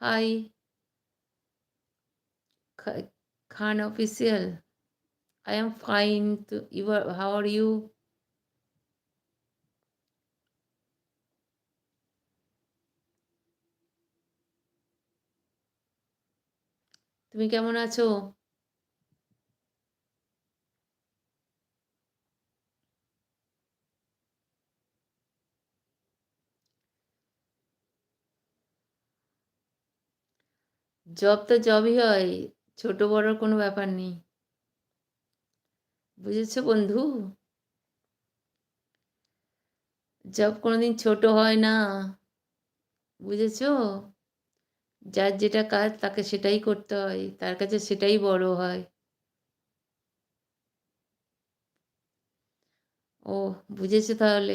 Hi, Khan official. I am fine. How are you? তুমি কেমন আছো? জব তো জবই হয়। ছোট বড়র কোনো ব্যাপার নেই। বুঝেছো বন্ধু? জব কোনোদিন ছোট হয় না। বুঝেছো? যার যেটা কাজ তাকে সেটাই করতে হয়। তার কাছে সেটাই বড় হয়। ওহ! বুঝেছো তাহলে?